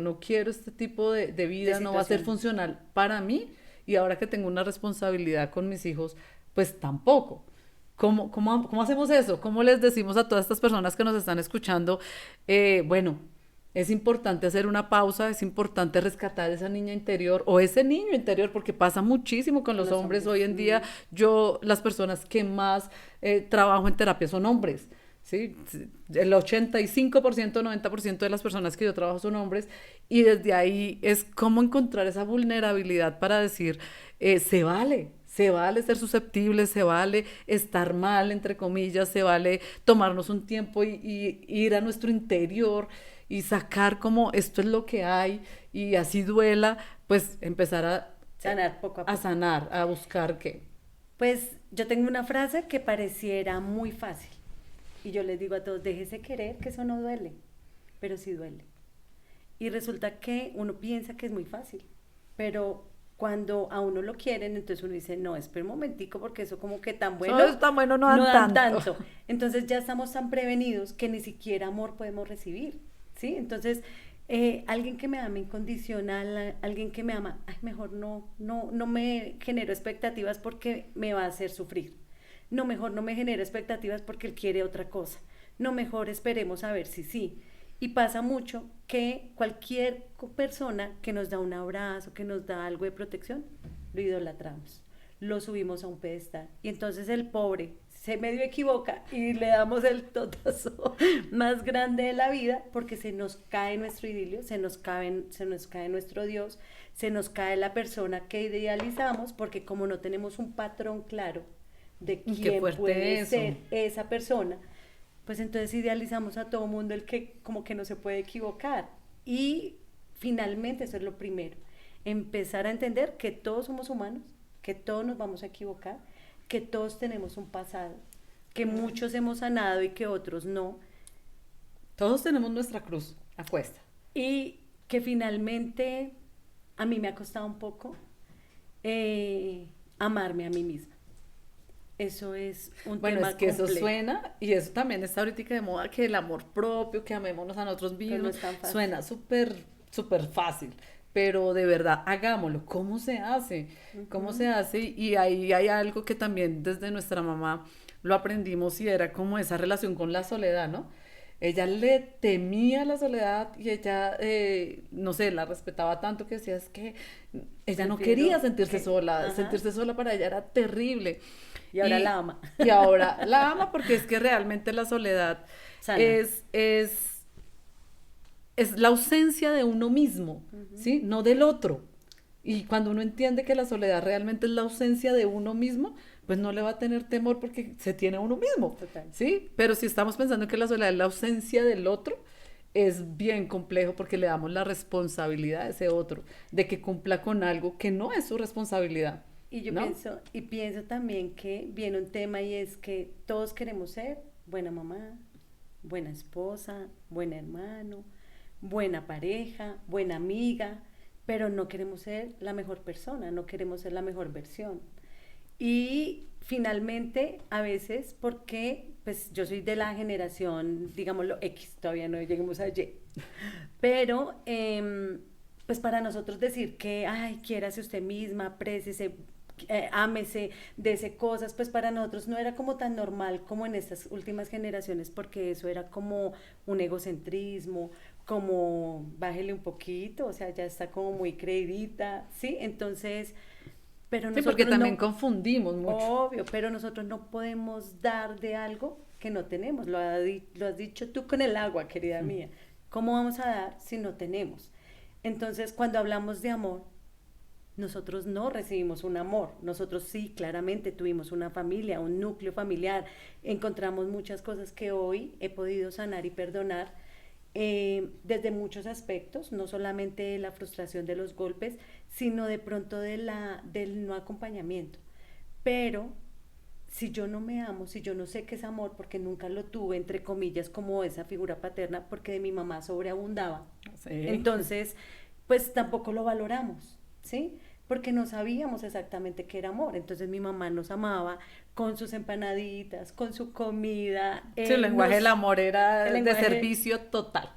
este tipo de De vida, no va a ser situación. funcional para mí y ahora que tengo una responsabilidad con mis hijos, pues tampoco. ¿Cómo hacemos eso? ¿Cómo les decimos a todas estas personas que nos están escuchando, bueno, es importante hacer una pausa, es importante rescatar esa niña interior o ese niño interior, porque pasa muchísimo con Con los los hombres hombres. hoy en día. Las personas que más trabajo en terapia son hombres. ¿Sí? El 85%, 90% de las personas que yo trabajo son hombres y desde ahí es cómo encontrar esa vulnerabilidad para decir, se vale ser susceptible, se vale estar mal, entre comillas, se vale tomarnos un tiempo y ir a nuestro interior y sacar como esto es lo que hay y así duela, pues empezar Sanar poco a a poco. sanar, a buscar qué. Pues yo tengo una frase que pareciera muy fácil. Y yo les digo a todos, déjese querer, que eso no duele, pero sí duele. Y resulta que uno piensa que es muy fácil, pero cuando a uno lo quieren, entonces uno dice, no, espera un momentico, porque eso como que tan Eso bueno, es tan bueno, no no dan dan tanto. tanto. Entonces ya estamos tan prevenidos que ni siquiera amor podemos recibir, ¿sí? Entonces, alguien que me ama incondicional, alguien que me ama, ay, mejor no me genero expectativas porque me va a hacer sufrir. No, mejor no me genero expectativas porque él quiere otra cosa. No, mejor esperemos a ver si sí. Y pasa mucho que cualquier persona que nos da un abrazo, que nos da algo de protección, lo idolatramos, lo subimos a un pedestal. Y entonces el pobre se medio equivoca y le damos el totazo más grande de la vida porque se nos cae nuestro idilio, se nos cae nuestro Dios, se nos cae la persona que idealizamos porque como no tenemos un patrón claro de Qué quién puede fuerte eso. ser esa persona, pues entonces idealizamos a todo mundo el que como que no se puede equivocar. Y finalmente eso es lo primero, empezar a entender que todos somos humanos, que todos nos vamos a equivocar, que todos tenemos un pasado, que muchos hemos sanado y que otros no, Todos tenemos nuestra cruz a cuesta. y que finalmente a mí me ha costado un poco amarme a mí misma. Eso es un Bueno, es tema que eso complejo, suena, y eso también está ahorita de moda, que el amor propio, que amémonos a nosotros pero no mismos, es tan fácil. suena súper fácil, pero de verdad, hagámoslo. ¿Cómo se hace? Uh ¿Cómo se -huh. hace? Y ahí hay algo que también desde nuestra mamá lo aprendimos y era como esa relación con la soledad, ¿no? Ella le temía la soledad y ella, no sé, la respetaba tanto que decía es que ella no quería Prefiero que, ajá, sentirse sola para ella era terrible. y ahora la Y, ama. y ahora la ama porque es que realmente la soledad Sana. es, es, es la ausencia de uno mismo, Uh -huh. ¿sí? No del otro. Y cuando uno entiende que la soledad realmente es la ausencia de uno mismo, pues no le va a tener temor porque se tiene a uno mismo, Total. ¿sí? Pero si estamos pensando que la soledad es la ausencia del otro, es bien complejo porque le damos la responsabilidad a ese otro de que cumpla con algo que no es su responsabilidad, Y yo ¿no? pienso también que viene un tema y es que todos queremos ser buena mamá, buena esposa, buen hermano, buena pareja, buena amiga, pero no queremos ser la mejor persona, no queremos ser la mejor versión. Y finalmente, a veces, porque pues yo soy de la generación, digámoslo, X, todavía no lleguemos a Y, pero pues para nosotros decir que, ay, quiérase usted misma, apréciese, ámese, dese cosas, pues para nosotros no era como tan normal como en estas últimas generaciones, porque eso era como un egocentrismo, como bájele un poquito, o sea, ya está como muy creidita, ¿sí? Entonces, pero Sí, porque nosotros también no, confundimos mucho. obvio, pero nosotros no podemos dar de algo que no tenemos. Lo has dicho tú con el agua, querida mía. ¿Cómo vamos a dar si no tenemos? Entonces, cuando hablamos de amor, nosotros no recibimos un amor. Nosotros sí, claramente tuvimos una familia, un núcleo familiar. Encontramos muchas cosas que hoy he podido sanar y perdonar desde muchos aspectos, no solamente la frustración de los golpes, sino de pronto del no acompañamiento. Pero si yo no me amo, si yo no sé qué es amor, porque nunca lo tuve, entre comillas, como esa figura paterna, porque de mi mamá sobreabundaba, Sí. entonces, pues tampoco lo valoramos, ¿sí? Porque no sabíamos exactamente qué era amor. Entonces mi mamá nos amaba con sus empanaditas, con su comida. Sí, el lenguaje del amor El era de lenguaje, servicio total.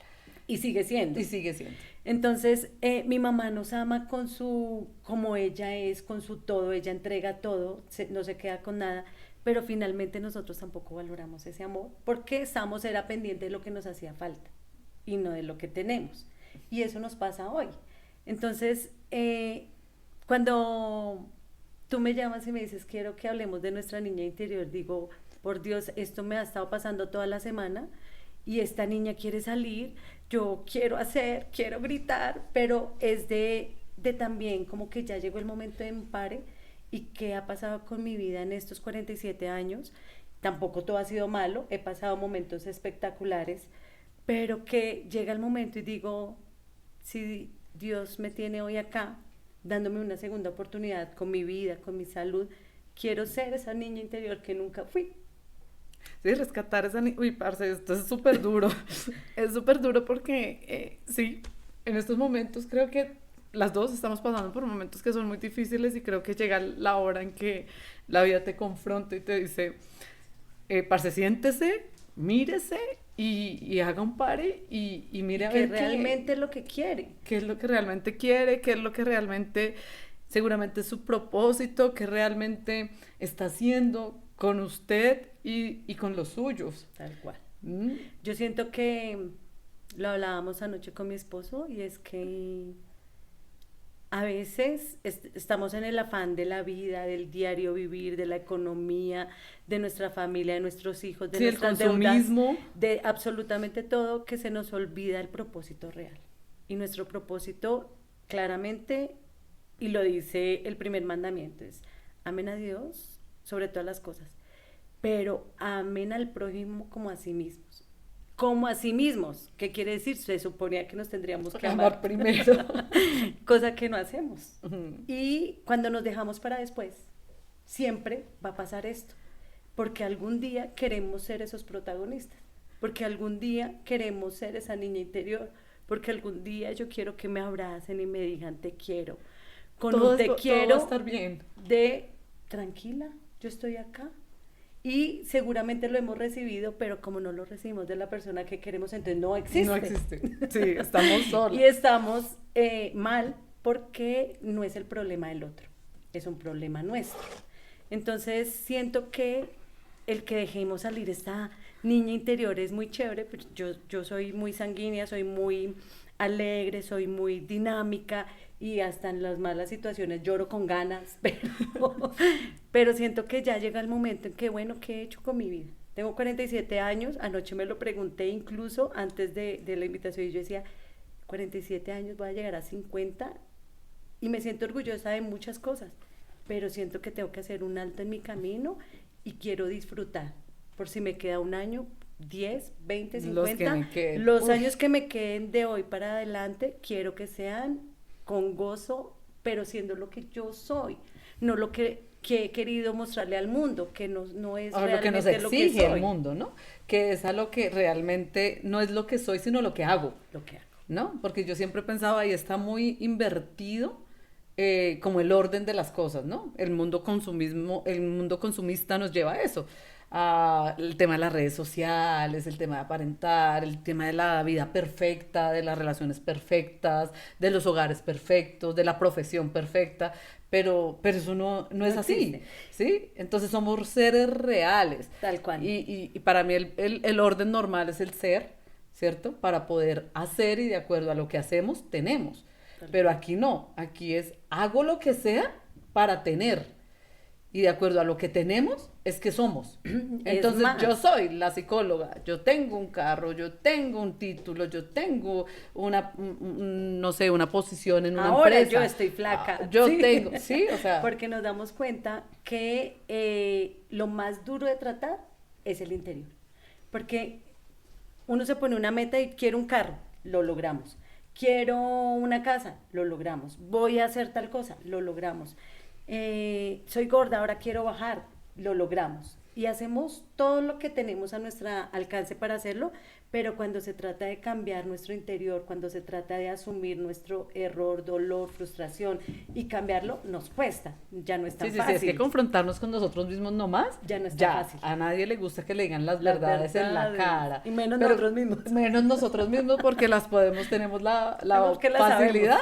y sigue siendo. Y sigue siendo. Entonces, mi mamá nos ama con su, como ella es, con su todo, ella entrega todo, no se queda con nada, pero finalmente nosotros tampoco valoramos ese amor, porque estamos, era pendiente de lo que nos hacía falta y no de lo que tenemos. Y eso nos pasa hoy. Entonces, cuando tú me llamas y me dices, quiero que hablemos de nuestra niña interior, digo, por Dios, esto me ha estado pasando toda la semana y esta niña quiere salir, yo quiero hacer, quiero gritar, pero es de también como que ya llegó el momento de un pare y qué ha pasado con mi vida en estos 47 años. Tampoco todo ha sido malo, he pasado momentos espectaculares, pero que llega el momento y digo, si Dios me tiene hoy acá, dándome una segunda oportunidad con mi vida, con mi salud, quiero ser esa niña interior que nunca fui. Sí, rescatar esa niña. Uy, parce, esto es súper duro. Es súper duro porque, sí, en estos momentos creo que las dos estamos pasando por momentos que son muy difíciles y creo que llega la hora en que la vida te confronta y te dice, parce, siéntese, mírese y haga un pare y mire a Que ver realmente es lo que quiere. qué es lo que realmente quiere, qué es lo que realmente seguramente es su propósito, qué realmente está haciendo con usted y con los suyos. Tal cual. ¿Mm? Yo siento que lo hablábamos anoche con mi esposo y es que a veces estamos en el afán de la vida, del diario vivir, de la economía, de nuestra familia, de nuestros hijos, de Sí, el nuestras deudas, consumismo. de absolutamente todo, que se nos olvida el propósito real. Y nuestro propósito, claramente, y lo dice el primer mandamiento, es amen a Dios sobre todas las cosas, pero amen al prójimo como a sí mismos. Como a sí mismos, ¿qué quiere decir? Se suponía que nos tendríamos que amar primero. cosa que no hacemos. Ujú. Y cuando nos dejamos para después, siempre va a pasar esto, porque algún día queremos ser esos protagonistas, porque algún día queremos ser esa niña interior, porque algún día yo quiero que me abracen y me digan te quiero, con Todo, un te todo va a quiero estar bien. de tranquila, yo estoy acá. Y seguramente lo hemos recibido, pero como no lo recibimos de la persona que queremos, entonces no existe. No existe. Sí, estamos solos. Y estamos mal porque no es el problema del otro, es un problema nuestro. Entonces siento que el que dejemos salir esta niña interior es muy chévere, pues yo soy muy sanguínea, soy muy alegre, soy muy dinámica y hasta en las malas situaciones lloro con ganas, pero siento que ya llega el momento en que, bueno, ¿qué he hecho con mi vida? Tengo 47 años, anoche me lo pregunté incluso antes de la invitación y yo decía, 47 años, voy a llegar a 50 y me siento orgullosa de muchas cosas, pero siento que tengo que hacer un alto en mi camino y quiero disfrutar, por si me queda un año, 10, 20, 50, Los que me queden. los Uf. años que me queden de hoy para adelante, quiero que sean con gozo, pero siendo lo que yo soy, no lo que he querido mostrarle al mundo, que no es O lo que nos realmente lo que exige el soy. mundo, ¿no? Que es a lo que realmente no es lo que soy, sino lo que hago, Lo que hago. ¿no? Porque yo siempre pensaba, ahí está muy invertido como el orden de las cosas, ¿no? El mundo consumista nos lleva a eso. El tema de las redes sociales, el tema de aparentar, el tema de la vida perfecta, de las relaciones perfectas, de los hogares perfectos, de la profesión perfecta, pero eso no es No así, existe. ¿sí? Entonces somos seres reales. Tal cual. Y para mí el orden normal es el ser, ¿cierto? Para poder hacer y de acuerdo a lo que hacemos, tenemos. Tal Pero cual. aquí no, aquí es hago lo que sea para tener. Y de acuerdo a lo que tenemos, es que somos. Entonces más. yo soy la psicóloga, yo tengo un carro, yo tengo un título, yo tengo no sé, una posición en una Ahora empresa. yo estoy flaca. Yo Sí. tengo, sí, o sea. Porque nos damos cuenta que lo más duro de tratar es el interior. Porque uno se pone una meta y quiero un carro, lo logramos. Quiero una casa, lo logramos. Voy a hacer tal cosa, lo logramos. Soy gorda, ahora quiero bajar, lo logramos. Y hacemos todo lo que tenemos a nuestro alcance para hacerlo, pero cuando se trata de cambiar nuestro interior, cuando se trata de asumir nuestro error, dolor, frustración y cambiarlo, nos cuesta, ya no es tan Sí, fácil. es que confrontarnos con nosotros mismos nomás, ya no es tan fácil. A nadie le gusta que le digan las verdades en la cara. Y menos nosotros mismos. Menos nosotros mismos porque tenemos la facilidad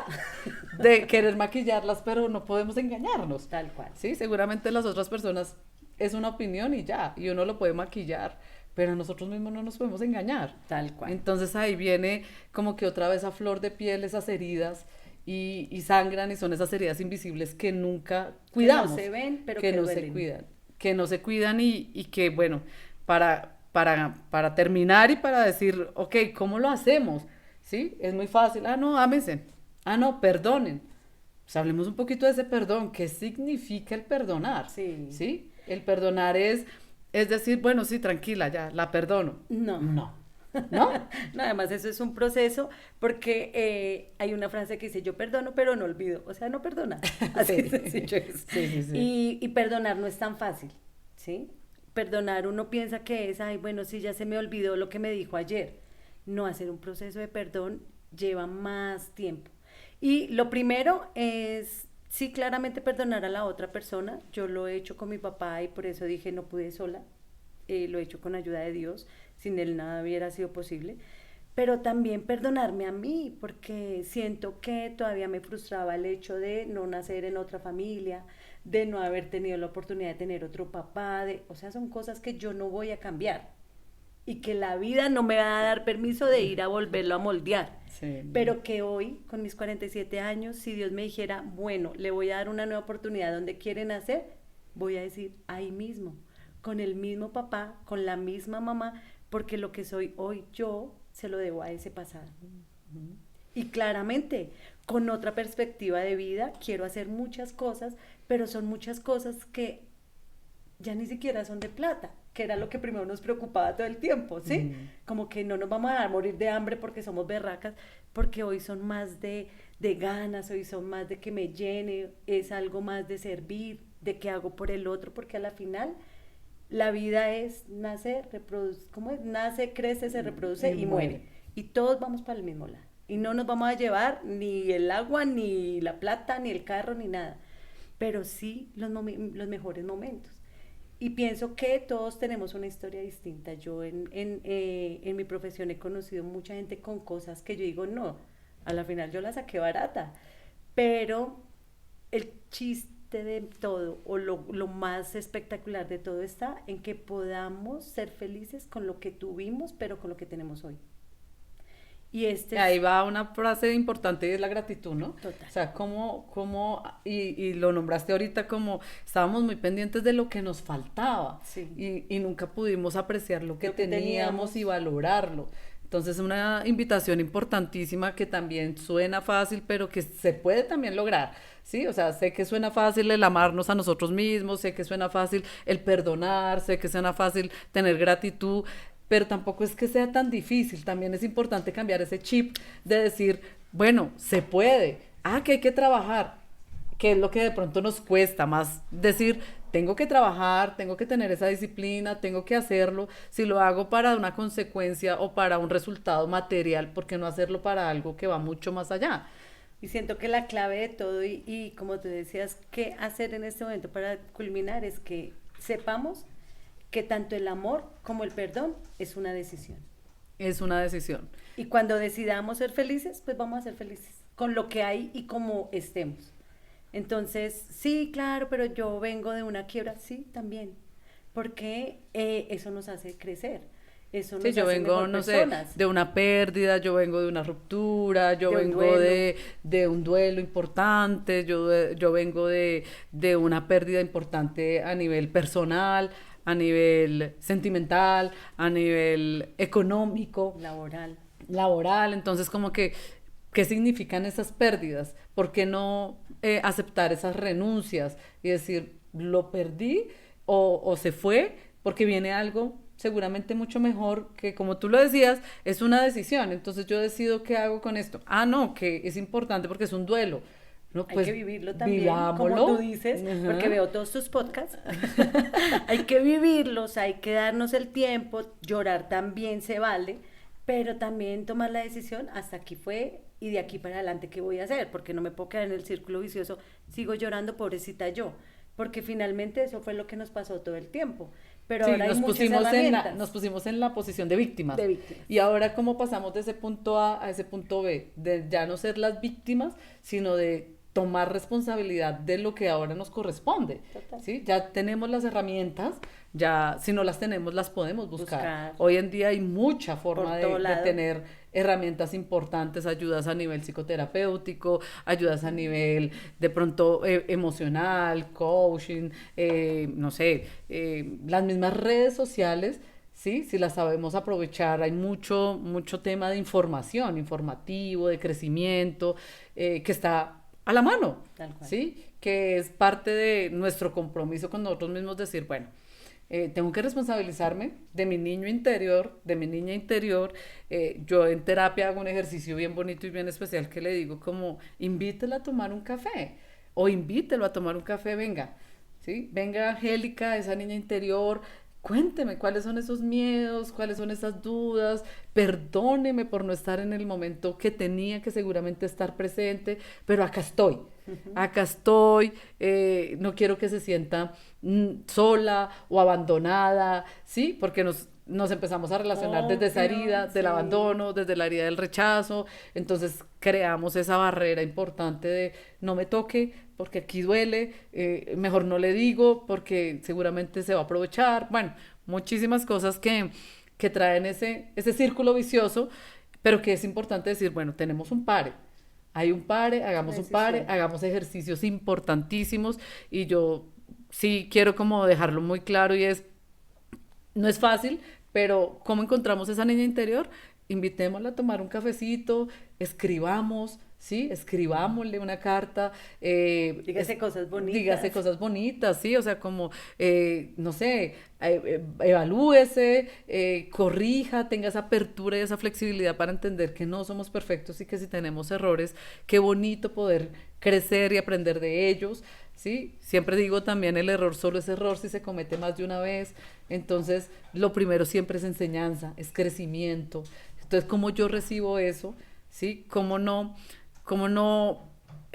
de querer maquillarlas, pero no podemos engañarnos. Tal cual. Sí, seguramente las otras personas es una opinión y ya, y uno lo puede maquillar, pero nosotros mismos no nos podemos engañar. Tal cual. Entonces ahí viene como que otra vez a flor de piel esas heridas y sangran, y son esas heridas invisibles que nunca cuidamos. Que no se ven, pero que no duelen. se cuidan. Que no se cuidan y que, bueno, para terminar y para decir, ok, ¿cómo lo hacemos? ¿Sí? Es muy fácil. Ah, no, ámense. Ah, no, perdonen. Pues hablemos un poquito de ese perdón. ¿Qué significa el perdonar? Sí. ¿Sí? El perdonar es decir, bueno, sí, tranquila, ya, la perdono. No. No. ¿No? No, además eso es un proceso porque hay una frase que dice, yo perdono pero no olvido, o sea, no perdona. Así Sí. sencillo es. Sí. Y perdonar no es tan fácil, ¿sí? Perdonar uno piensa que es, ay, bueno, sí, ya se me olvidó lo que me dijo ayer. No, hacer un proceso de perdón lleva más tiempo. Y lo primero es, sí, claramente perdonar a la otra persona. Yo lo he hecho con mi papá y por eso dije, no pude sola. Lo he hecho con ayuda de Dios, sin él nada hubiera sido posible, pero también perdonarme a mí, porque siento que todavía me frustraba el hecho de no nacer en otra familia, de no haber tenido la oportunidad de tener otro papá, o sea, son cosas que yo no voy a cambiar y que la vida no me va a dar permiso de ir a volverlo a moldear. Sí. Pero que hoy, con mis 47 años, si Dios me dijera, bueno, le voy a dar una nueva oportunidad donde quieren nacer, voy a decir, ahí mismo, con el mismo papá, con la misma mamá, porque lo que soy hoy yo se lo debo a ese pasado. Y claramente, con otra perspectiva de vida, quiero hacer muchas cosas, pero son muchas cosas que ya ni siquiera son de plata, que era lo que primero nos preocupaba todo el tiempo, ¿sí? Como que no nos vamos a morir de hambre porque somos berracas, porque hoy son más de ganas, hoy son más de que me llene, es algo más de servir, de qué hago por el otro, porque a la final la vida es nace, reproduce, ¿cómo es? Nace, crece, se reproduce y muere. Y todos vamos para el mismo lado. Y no nos vamos a llevar ni el agua, ni la plata, ni el carro, ni nada. Pero sí los mejores momentos. Y pienso que todos tenemos una historia distinta. Yo en mi profesión he conocido mucha gente con cosas que yo digo, no, a la final yo la saqué barata. Pero el chiste de todo, o lo más espectacular de todo está en que podamos ser felices con lo que tuvimos, pero con lo que tenemos hoy. Y ahí va una frase importante y es la gratitud, ¿no? Total. O sea, y lo nombraste ahorita como estábamos muy pendientes de lo que nos faltaba, sí. y nunca pudimos apreciar lo que teníamos y valorarlo. Entonces, una invitación importantísima que también suena fácil, pero que se puede también lograr, ¿sí? O sea, sé que suena fácil el amarnos a nosotros mismos, sé que suena fácil el perdonar, sé que suena fácil tener gratitud, pero tampoco es que sea tan difícil. También es importante cambiar ese chip de decir, bueno, se puede, que hay que trabajar, que es lo que de pronto nos cuesta más decir, tengo que trabajar, tengo que tener esa disciplina, tengo que hacerlo. Si lo hago para una consecuencia o para un resultado material, ¿por qué no hacerlo para algo que va mucho más allá? Y siento que la clave de todo, y como tú decías, qué hacer en este momento para culminar, es que sepamos que tanto el amor como el perdón es una decisión. Es una decisión. Y cuando decidamos ser felices, pues vamos a ser felices, con lo que hay y como estemos. Entonces, sí, claro, pero yo vengo de una quiebra, sí, también, porque eso nos hace crecer, eso nos yo hace vengo, mejor no personas. sé, de una pérdida, yo vengo de una ruptura, yo vengo de un duelo importante, yo vengo de una pérdida importante a nivel personal, a nivel sentimental, a nivel económico, laboral. Entonces como que, ¿qué significan esas pérdidas? ¿Por qué no aceptar esas renuncias y decir, lo perdí o se fue porque viene algo seguramente mucho mejor, que como tú lo decías, es una decisión? Entonces yo decido qué hago con esto. No, que es importante porque es un duelo. No, Hay pues, que vivirlo también, vivámoslo. como tú dices, porque veo todos tus podcasts. Hay que vivirlos, hay que darnos el tiempo, llorar también se vale, pero también tomar la decisión, hasta aquí fue y de aquí para adelante, ¿qué voy a hacer? Porque no me puedo quedar en el círculo vicioso, sigo llorando, pobrecita yo, porque finalmente eso fue lo que nos pasó todo el tiempo. Pero Sí, ahora hay muchas herramientas nos pusimos en la posición de víctimas. de víctimas. Y ahora, ¿cómo pasamos de ese punto A ese punto B? De ya no ser las víctimas, sino de tomar responsabilidad de lo que ahora nos corresponde. Total. ¿Sí? Ya tenemos las herramientas, ya si no las tenemos, las podemos buscar. Buscar. Hoy en día hay mucha forma Por todo de lado. tener herramientas importantes, ayudas a nivel psicoterapéutico, ayudas a nivel de pronto emocional, coaching, no sé, las mismas redes sociales, ¿sí? Si las sabemos aprovechar, hay mucho tema de información, informativo, de crecimiento, que está a la mano, Tal cual. ¿sí? Que es parte de nuestro compromiso con nosotros mismos, decir, bueno, tengo que responsabilizarme de mi niño interior, de mi niña interior. Yo en terapia hago un ejercicio bien bonito y bien especial que le digo como, invítela a tomar un café o invítelo a tomar un café, venga, ¿sí? Venga Angélica, esa niña interior, cuénteme cuáles son esos miedos, cuáles son esas dudas, perdóneme por no estar en el momento que tenía que seguramente estar presente, pero acá estoy, no quiero que se sienta sola o abandonada, ¿sí? Porque nos empezamos a relacionar desde esa herida del Sí. abandono, desde la herida del rechazo, entonces creamos esa barrera importante de no me toque porque aquí duele, mejor no le digo porque seguramente se va a aprovechar, bueno, muchísimas cosas que traen ese círculo vicioso, pero que es importante decir, bueno, tenemos un pare, hay un pare, hagamos un pare, Decisión. hagamos ejercicios importantísimos y yo sí quiero como dejarlo muy claro y es, no es fácil, pero ¿cómo encontramos esa niña interior? Invitémosla a tomar un cafecito, escribamos, ¿sí? Escribámosle una carta, Dígase cosas bonitas. dígase cosas bonitas, ¿sí? O sea, como, no sé, evalúese, corrija, tenga esa apertura y esa flexibilidad para entender que no somos perfectos y que si tenemos errores, qué bonito poder crecer y aprender de ellos, ¿sí? Siempre digo también el error solo es error si se comete más de una vez, entonces lo primero siempre es enseñanza, es crecimiento, entonces cómo yo recibo eso, ¿sí? Cómo no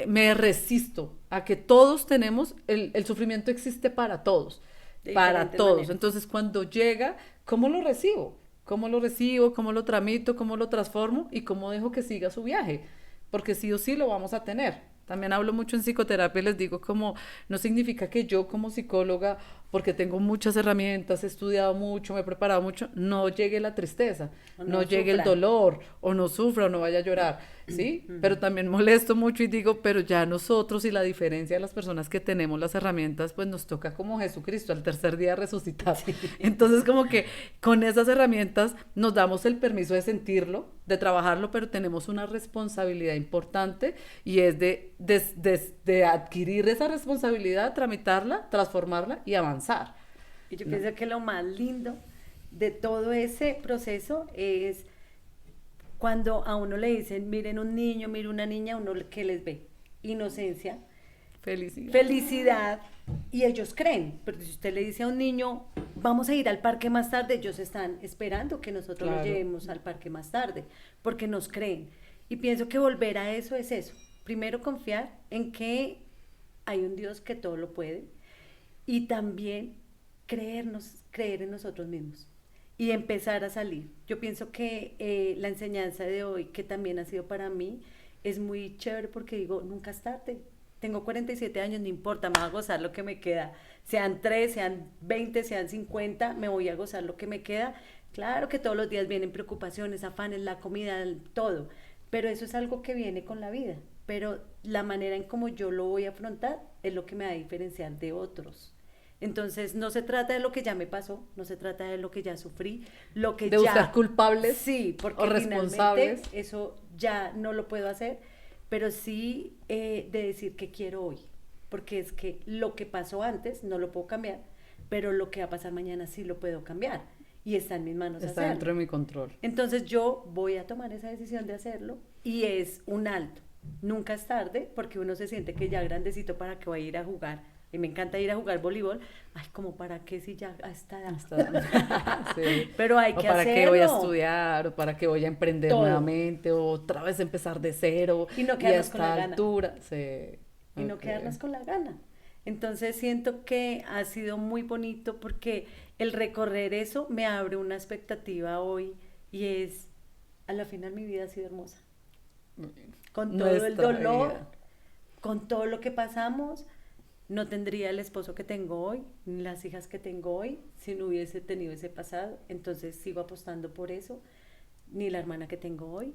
me resisto a que todos tenemos, el sufrimiento existe para todos, De para diferentes todos, maneras. entonces cuando llega, ¿cómo lo recibo? ¿Cómo lo recibo? ¿Cómo lo tramito? ¿Cómo lo transformo? ¿Y cómo dejo que siga su viaje? Porque sí o sí lo vamos a tener. También hablo mucho en psicoterapia y les digo como no significa que yo como psicóloga, porque tengo muchas herramientas, he estudiado mucho, me he preparado mucho, no llegue la tristeza, O no no llegue el sufra. dolor, o no sufra, o no vaya a llorar, ¿sí? Pero también molesto mucho y digo, pero ya nosotros y la diferencia de las personas que tenemos las herramientas, pues nos toca como Jesucristo al tercer día resucitar. Entonces como que con esas herramientas nos damos el permiso de sentirlo, de trabajarlo, pero tenemos una responsabilidad importante y es de adquirir esa responsabilidad, tramitarla, transformarla y avanzar. Y yo ¿No? pienso que lo más lindo de todo ese proceso es cuando a uno le dicen, miren un niño, miren una niña, uno que les ve inocencia, Felicidad. felicidad, y ellos creen. Pero si usted le dice a un niño, vamos a ir al parque más tarde, ellos están esperando que nosotros los Claro. llevemos al parque más tarde, porque nos creen. Y pienso que volver a eso es eso. Primero confiar en que hay un Dios que todo lo puede y también creer en nosotros mismos y empezar a salir. Yo pienso que la enseñanza de hoy, que también ha sido para mí, es muy chévere porque digo, nunca es tarde. Tengo 47 años, no importa, me voy a gozar lo que me queda. Sean 3, sean 20, sean 50, me voy a gozar lo que me queda. Claro que todos los días vienen preocupaciones, afanes, la comida, todo, pero eso es algo que viene con la vida. Pero la manera en cómo yo lo voy a afrontar es lo que me va a diferenciar de otros. Entonces, no se trata de lo que ya me pasó, no se trata de lo que ya sufrí, lo que De ya... buscar culpables Sí, porque o finalmente responsables. eso ya no lo puedo hacer, pero sí de decir que quiero hoy, porque es que lo que pasó antes no lo puedo cambiar, pero lo que va a pasar mañana sí lo puedo cambiar y está en mis manos Está dentro de hacerlo. mi control. Entonces yo voy a tomar esa decisión de hacerlo y es un alto. Nunca es tarde porque uno se siente que ya grandecito para que va a ir a jugar. Y me encanta ir a jugar voleibol. Ay, como para qué si ya está. Sí. Pero hay O que para qué voy a hacerlo. estudiar, o para qué voy a emprender Todo. nuevamente, o otra vez empezar de cero, Y no y a quedarnos con la esta gana. altura. Sí. Y no Ok. quedarnos con la gana. Entonces siento que ha sido muy bonito porque el recorrer eso me abre una expectativa hoy y es, a la final mi vida ha sido hermosa. Con todo el Nuestra dolor, vida. con todo lo que pasamos, no tendría el esposo que tengo hoy, ni las hijas que tengo hoy, si no hubiese tenido ese pasado. Entonces sigo apostando por eso, ni la hermana que tengo hoy.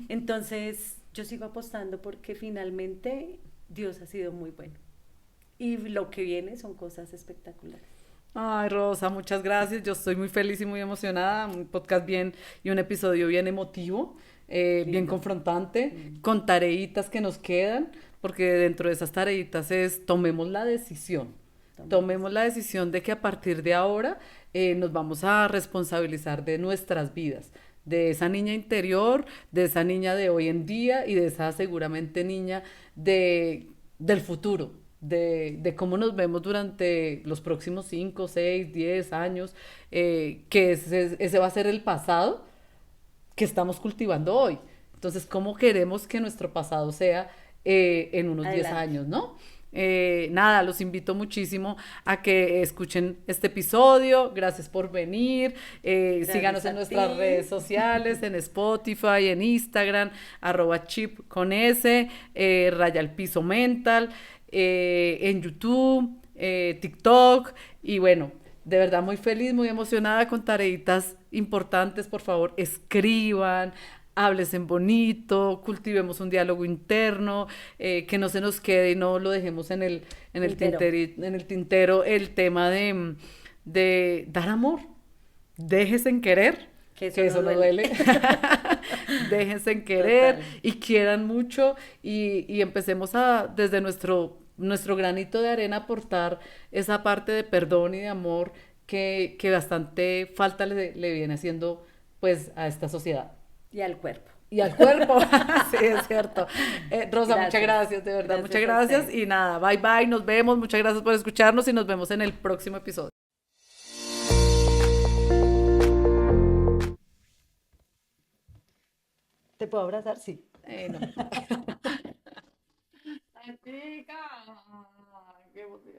Entonces yo sigo apostando porque finalmente Dios ha sido muy bueno. Y lo que viene son cosas espectaculares. Ay, Rosa, muchas gracias. Yo estoy muy feliz y muy emocionada. Un podcast bien y un episodio bien emotivo, bien Lindo. confrontante, con tareitas que nos quedan, porque dentro de esas tareitas es tomemos la decisión. Tomemos la decisión de que a partir de ahora nos vamos a responsabilizar de nuestras vidas, de esa niña interior, de esa niña de hoy en día y de esa seguramente niña del futuro, de cómo nos vemos durante los próximos 5, 6, 10 años, que ese va a ser el pasado que estamos cultivando hoy. Entonces, ¿cómo queremos que nuestro pasado sea en unos 10 Adelante. años, ¿no? Nada, los invito muchísimo a que escuchen este episodio. Gracias por venir. Síganos Gracias en a nuestras ti. redes sociales, en Spotify, en Instagram, @chip con S, raya al piso mental, en YouTube, TikTok. Y bueno, de verdad muy feliz, muy emocionada con tareitas importantes. Por favor, escriban, hables en bonito, cultivemos un diálogo interno, que no se nos quede y no lo dejemos Tintero. en el tintero el tema de dar amor. Déjense en querer, Que eso que no eso no duele. duele. Déjense en querer Total. y quieran mucho y empecemos a, desde nuestro granito de arena, aportar esa parte de perdón y de amor que bastante falta le viene haciendo pues a esta sociedad. Y al cuerpo. Y al cuerpo, sí, es cierto. Rosa, muchas Gracias. gracias, de verdad, muchas Gracias a gracias. ustedes. Y nada, bye bye, nos vemos, muchas gracias por escucharnos y nos vemos en el próximo episodio. ¿Te puedo abrazar? Sí. No. Ay, chica, qué emoción.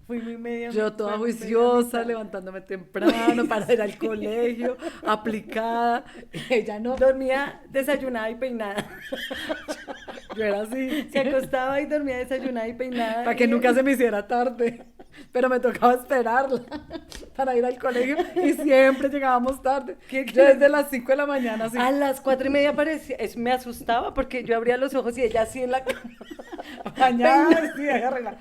Fui muy media, Yo toda fue muy media juiciosa, mitad. levantándome temprano para ir al colegio, aplicada. Ella no, Dormía desayunada y peinada. yo era así, Se acostaba y dormía desayunada y peinada. para que nunca se me hiciera tarde. Pero me tocaba esperarla para ir al colegio y siempre llegábamos tarde. ¿Qué Yo desde las 5 de la mañana, así, A las 4:30 parecía, me asustaba porque yo abría los ojos y ella así en la cama. bañada, sí, ahí arreglada.